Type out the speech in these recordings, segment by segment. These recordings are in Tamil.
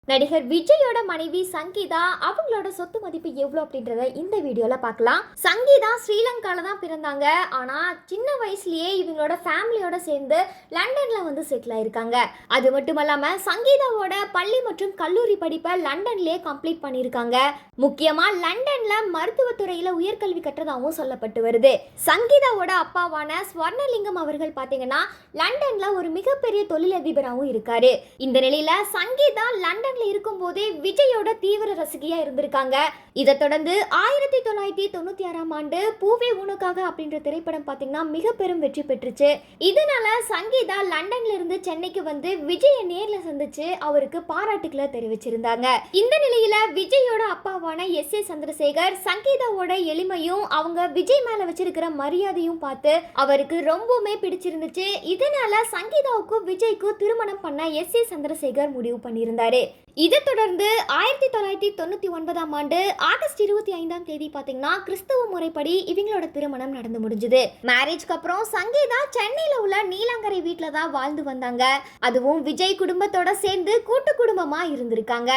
நடிகர் விஜயோட மனைவி சங்கீதா அவங்களோட சொத்து மதிப்பு எவ்வளோ அப்படின்றத இந்த வீடியோல பார்க்கலாம். சங்கீதா ஸ்ரீலங்கால தான் பிறந்தாங்க. ஆனா சின்ன வயசுலயே இவங்களோட ஃபேமிலியோட சேர்ந்து லண்டன்ல வந்து செட்டில் ஆயிருக்காங்க. அது மட்டும் இல்லாம சங்கீதாவோட பள்ளி மற்றும் கல்லூரி படிப்பை லண்டன்லயே கம்ப்ளீட் பண்ணியிருக்காங்க. முக்கியமா லண்டன்ல மருத்துவத்துறையில உயர்கல்வி கற்றதாகவும் சொல்லப்பட்டு வருது. சங்கீதாவோட அப்பாவான ஸ்வர்ணலிங்கம் அவர்கள் பாத்தீங்கன்னா லண்டன்ல ஒரு மிகப்பெரிய தொழிலதிபராகவும் இருக்காரு. இந்த நிலையில சங்கீதா லண்டன் இருக்கும் போதே விஜயோட தீவிர ரசிகையா இருந்திருக்காங்க. இதை தொடர்ந்து 1996ஆம் ஆண்டு பூவே உனக்காக அப்படின்ற திரைப்படம் பாத்தீங்கன்னா மிக பெரும் வெற்றி பெற்றுச்சு. இதனால சங்கீதா லண்டன்ல இருந்து சென்னைக்கு வந்து விஜயை நேர்ல சந்திச்சு அவருக்கு பாராட்டுக்களை தெரிவிச்சிருந்தாங்க. இந்த நிலையில விஜயோட அப்பாவான எஸ். ஏ. சந்திரசேகர் சங்கீதாவோட எளிமையும் அவங்க விஜய் மேல வச்சிருக்கிற மரியாதையும் பார்த்து அவருக்கு ரொம்பவுமே பிடிச்சிருந்துச்சு. இதனால சங்கீதாவுக்கும் விஜய்க்கும் திருமணம் பண்ண எஸ். ஏ. சந்திரசேகர் முடிவு பண்ணியிருந்தாரு. இதை தொடர்ந்து 1999ஆம் ஆண்டு ஆகஸ்ட் 25ஆம் தேதி பாத்தீங்கன்னா கிறிஸ்தவ முறைப்படி இவங்களோட திருமணம் நடந்து முடிஞ்சது. மேரேஜ்க்கு அப்புறம் சங்கீதா சென்னையில உள்ள நீலாங்கரை வீட்டுல தான் வாழ்ந்து வந்தாங்க. அதுவும் விஜய் குடும்பத்தோட சேர்ந்து கூட்டு குடும்பமா இருந்திருக்காங்க.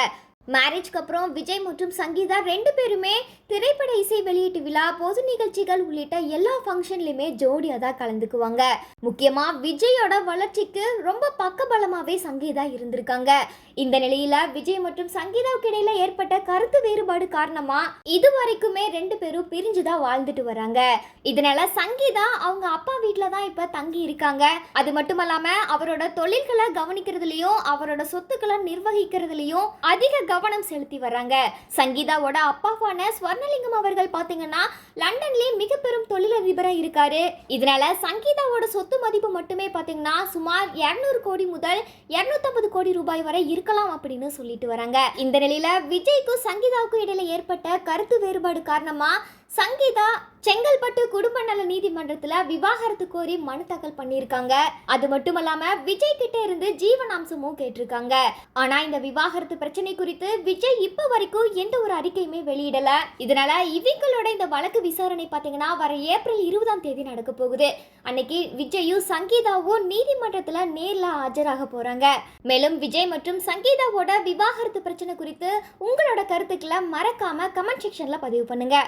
மேரேஜ்க்கு அப்புறம் விஜய் மற்றும் சங்கீதா ரெண்டு பேருமே திரைப்பட இசை வெளியீட்டு விழா, பொது நிகழ்ச்சிகள் உள்ளிட்ட எல்லா ஃபங்க்ஷன்லையுமே ஜோடியாக தான் கலந்துக்குவாங்க. முக்கியமாக விஜயோட வளர்ச்சிக்கு ரொம்ப பக்கபலமாகவே சங்கீதா இருந்திருக்காங்க. இந்த நிலையில விஜய் மற்றும் சங்கீதாவுக்கு இடையில ஏற்பட்ட கருத்து வேறுபாடு காரணமா இது வரைக்குமே ரெண்டு பேரும் பிரிஞ்சுதான் வாழ்ந்துட்டு வராங்க. இதனால சங்கீதா அவங்க அப்பா வீட்டில தான் இப்ப தங்கி இருக்காங்க. அது மட்டும் இல்லாம அவரோட தொழில்களை கவனிக்கிறதுலயும் அவரோட சொத்துக்களை நிர்வகிக்கிறதுலயும் அதிக கவனம் செலுத்தி வர்றாங்க. சங்கீதாவோட அப்பாவான ஸ்வர்ணலிங்கம் அவர்கள் பாத்தீங்கன்னா லண்டன்லயே மிக பெரும் தொழிலதிபரா இருக்காரு. இதனால சங்கீதாவோட சொத்து மதிப்பு மட்டுமே பாத்தீங்கன்னா சுமார் 200 கோடி முதல் 250 கோடி ரூபாய் வரை இருக்கலாம் அப்படின்னு சொல்லிட்டு வராங்க. இந்த நிலையில விஜய்க்கும் சங்கீதாவுக்கும் இடையில ஏற்பட்ட கருத்து வேறுபாடு காரணமா சங்கீதா செங்கல்பட்டு குடும்ப நல நீதிமன்றத்துல விவாகரத்து கோரி மனு தாக்கல் பண்ணியிருக்காங்க. அது மட்டும் இல்லாம விஜய் கிட்ட இருந்து ஜீவனாம்சமும் கேட்டிருக்காங்க. ஆனா இந்த விவாகரத்து பிரச்சனை குறித்து விஜய் இப்ப வரைக்கும் எந்த ஒரு அறிக்கையுமே வெளியிடல. இதனால இவங்களோட இந்த வழக்கு விசாரணை பாத்தீங்கன்னா வர ஏப்ரல் 20ஆம் தேதி நடக்க போகுது. அன்னைக்கு விஜயும் சங்கீதாவும் நீதிமன்றத்துல நேர்ல ஆஜராக போறாங்க. மேலும் விஜய் மற்றும் சங்கீதாவோட விவாகரத்து பிரச்சனை குறித்து உங்களோட கருத்துக்களை மறக்காம கமெண்ட் செக்ஷன்ல பதிவு பண்ணுங்க.